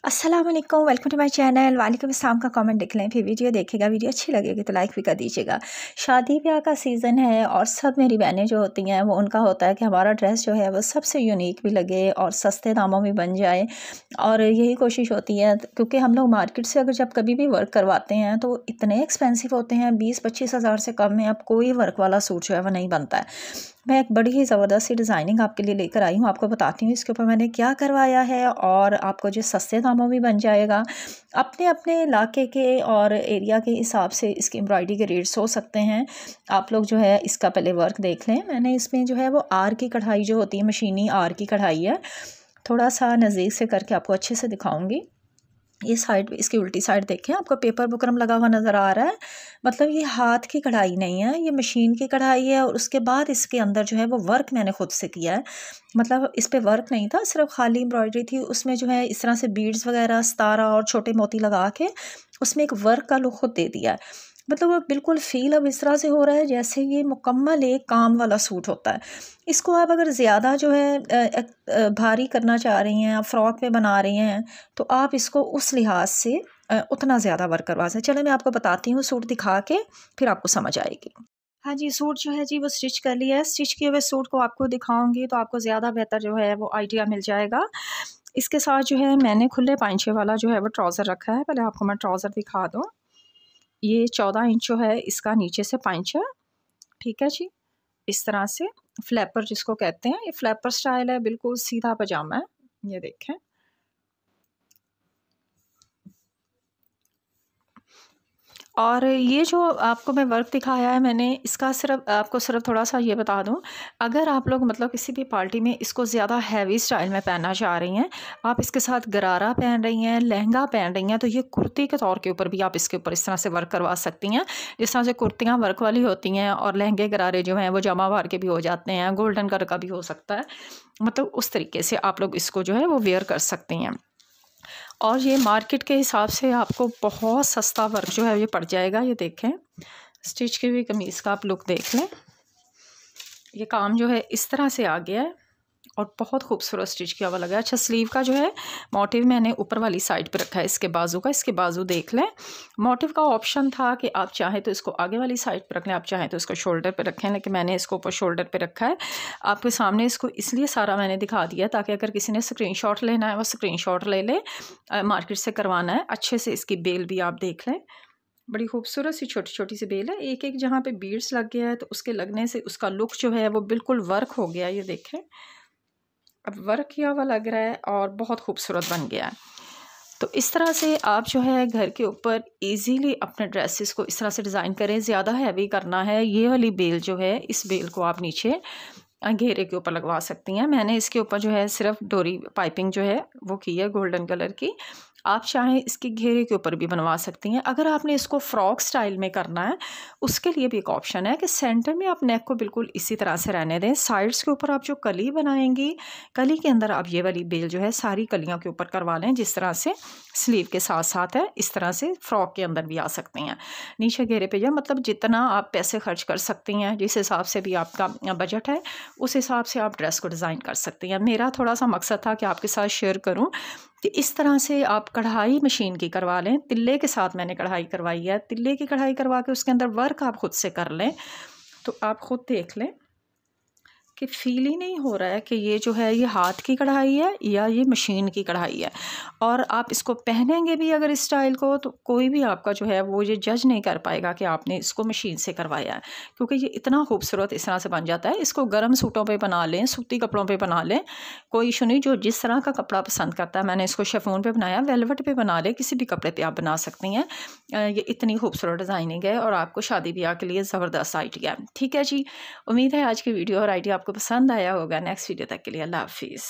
अस्सलाम वालेकुम, welcome to my channel. वालेकुम अस्सलाम का कमेंट देख लें, फिर वीडियो देखेगा। वीडियो अच्छी लगेगी तो लाइक भी कर दीजिएगा। शादी ब्याह का सीज़न है और सब मेरी बहनें जो होती हैं वो उनका होता है कि हमारा ड्रेस जो है वो सबसे यूनिक भी लगे और सस्ते दामों में बन जाए, और यही कोशिश होती है क्योंकि हम लोग मार्केट से अगर जब कभी भी वर्क करवाते हैं तो इतने एक्सपेंसिव होते हैं, 20-25 हज़ार से कम में अब कोई वर्क वाला सूट जो है वो नहीं बनता है। मैं एक बड़ी ही ज़बरदस्त सी डिज़ाइनिंग आपके लिए लेकर आई हूँ, आपको बताती हूँ इसके ऊपर मैंने क्या करवाया है और आपको जो सस्ते दामों में बन जाएगा। अपने अपने इलाके के और एरिया के हिसाब से इसकी एम्ब्रॉयडरी के रेट्स हो सकते हैं। आप लोग जो है इसका पहले वर्क देख लें। मैंने इसमें जो है वो आर की कढ़ाई जो होती है, मशीनी आर की कढ़ाई है। थोड़ा सा नज़दीक से करके आपको अच्छे से दिखाऊंगी। ये साइड, इसकी उल्टी साइड देखें, आपको पेपर बुकरम लगा हुआ नज़र आ रहा है। मतलब ये हाथ की कढ़ाई नहीं है, ये मशीन की कढ़ाई है। और उसके बाद इसके अंदर जो है वो वर्क मैंने खुद से किया है। मतलब इस पे वर्क नहीं था, सिर्फ खाली एम्ब्रॉयडरी थी। उसमें जो है इस तरह से बीड्स वगैरह, सितारा और छोटे मोती लगा के उसमें एक वर्क का लुक खुद दे दिया है। मतलब वो बिल्कुल फ़ील अब इस तरह से हो रहा है जैसे ये मुकम्मल एक काम वाला सूट होता है। इसको आप अगर ज़्यादा जो है भारी करना चाह रही हैं, आप फ़्रॉक पे बना रही हैं, तो आप इसको उस लिहाज से उतना ज़्यादा वर्क करवा सकते। चलो मैं आपको बताती हूँ सूट दिखा के, फिर आपको समझ आएगी। हाँ जी, सूट जो है जी वो स्टिच कर लिया है। स्टिच किए हुए सूट को आपको दिखाऊंगी तो आपको ज़्यादा बेहतर जो है वो आइडिया मिल जाएगा। इसके साथ जो है मैंने खुले पाइंचे वाला जो है वो ट्राउज़र रखा है। पहले आपको मैं ट्राउज़र दिखा दूँ। ये 14 इंच जो है इसका नीचे से पाइंचा, ठीक है जी। इस तरह से फ्लैपर जिसको कहते हैं, ये फ्लैपर स्टाइल है, बिल्कुल सीधा पजामा है। ये देखें, और ये जो आपको मैं वर्क दिखाया है मैंने, इसका सिर्फ थोड़ा सा ये बता दूं, अगर आप लोग मतलब किसी भी पार्टी में इसको ज़्यादा हैवी स्टाइल में पहनना चाह रही हैं, आप इसके साथ गरारा पहन रही हैं, लहंगा पहन रही हैं, तो ये कुर्ती के तौर के ऊपर भी आप इसके ऊपर इस तरह से वर्क करवा सकती हैं। जिस तरह से कुर्तियाँ वर्क वाली होती हैं और लहंगे गरारे जो हैं वो जमा वार के भी हो जाते हैं, गोल्डन कलर का भी हो सकता है। मतलब उस तरीके से आप लोग इसको जो है वो वेयर कर सकती हैं। और ये मार्केट के हिसाब से आपको बहुत सस्ता वर्क जो है ये पड़ जाएगा। ये देखें, स्टिच की हुई कमीज़ का आप लुक देख लें। ये काम जो है इस तरह से आ गया है और बहुत खूबसूरत स्टिच किया हुआ लगा है। अच्छा, स्लीव का जो है मोटिव मैंने ऊपर वाली साइड पे रखा है, इसके बाजू का। इसके बाजू देख लें, मोटिव का ऑप्शन था कि आप चाहें तो इसको आगे वाली साइड पे रख लें, आप चाहें तो इसको शोल्डर पे रखें, लेकिन मैंने इसको ऊपर शोल्डर पे रखा है। आपके सामने इसको इसलिए सारा मैंने दिखा दिया ताकि अगर किसी ने स्क्रीनशॉट लेना है वो स्क्रीनशॉट ले ले। मार्केट से करवाना है अच्छे से। इसकी बेल भी आप देख लें, बड़ी खूबसूरत सी छोटी छोटी सी बेल है। एक एक जहाँ पे बीड्स लग गया है तो उसके लगने से उसका लुक जो है वो बिल्कुल वर्क हो गया। ये देखें, अब वर्क किया हुआ लग रहा है और बहुत खूबसूरत बन गया है। तो इस तरह से आप जो है घर के ऊपर इजीली अपने ड्रेसेस को इस तरह से डिज़ाइन करें। ज़्यादा हैवी करना है, ये वाली बेल जो है, इस बेल को आप नीचे घेरे के ऊपर लगवा सकती हैं। मैंने इसके ऊपर जो है सिर्फ डोरी पाइपिंग जो है वो की है गोल्डन कलर की। आप चाहें इसके घेरे के ऊपर भी बनवा सकती हैं। अगर आपने इसको फ्रॉक स्टाइल में करना है, उसके लिए भी एक ऑप्शन है कि सेंटर में आप नेक को बिल्कुल इसी तरह से रहने दें। साइड्स के ऊपर आप जो कली बनाएंगी, कली के अंदर आप ये वाली बेल जो है सारी कलियों के ऊपर करवा लें, जिस तरह से स्लीव के साथ साथ है। इस तरह से फ्रॉक के अंदर भी आ सकती हैं। नीचे घेरे पे जो मतलब जितना आप पैसे खर्च कर सकती हैं, जिस हिसाब से भी आपका बजट है, उस हिसाब से आप ड्रेस को डिज़ाइन कर सकती हैं। मेरा थोड़ा सा मकसद था कि आपके साथ शेयर करूं कि इस तरह से आप कढ़ाई मशीन की करवा लें। तिल्ले के साथ मैंने कढ़ाई करवाई है। तिल्ले की कढ़ाई करवा के उसके अंदर वर्क आप खुद से कर लें तो आप खुद देख लें कि फील ही नहीं हो रहा है कि ये जो है ये हाथ की कढ़ाई है या ये मशीन की कढ़ाई है। और आप इसको पहनेंगे भी अगर इस स्टाइल को, तो कोई भी आपका जो है वो ये जज नहीं कर पाएगा कि आपने इसको मशीन से करवाया है, क्योंकि ये इतना खूबसूरत इस तरह से बन जाता है। इसको गर्म सूटों पे बना लें, सूती कपड़ों पे बना लें, कोई इशू नहीं। जो जिस तरह का कपड़ा पसंद करता है, मैंने इसको शिफॉन पे बनाया, वेलवेट पे बना ले, किसी भी कपड़े पे आप बना सकती हैं। ये इतनी खूबसूरत डिज़ाइनिंग है और आपको शादी ब्याह के लिए ज़बरदस्त आइडिया है। ठीक है जी, उम्मीद है आज की वीडियो और आइडिया आपको पसंद आया होगा। नेक्स्ट वीडियो तक के लिए अल्लाह हाफिज़।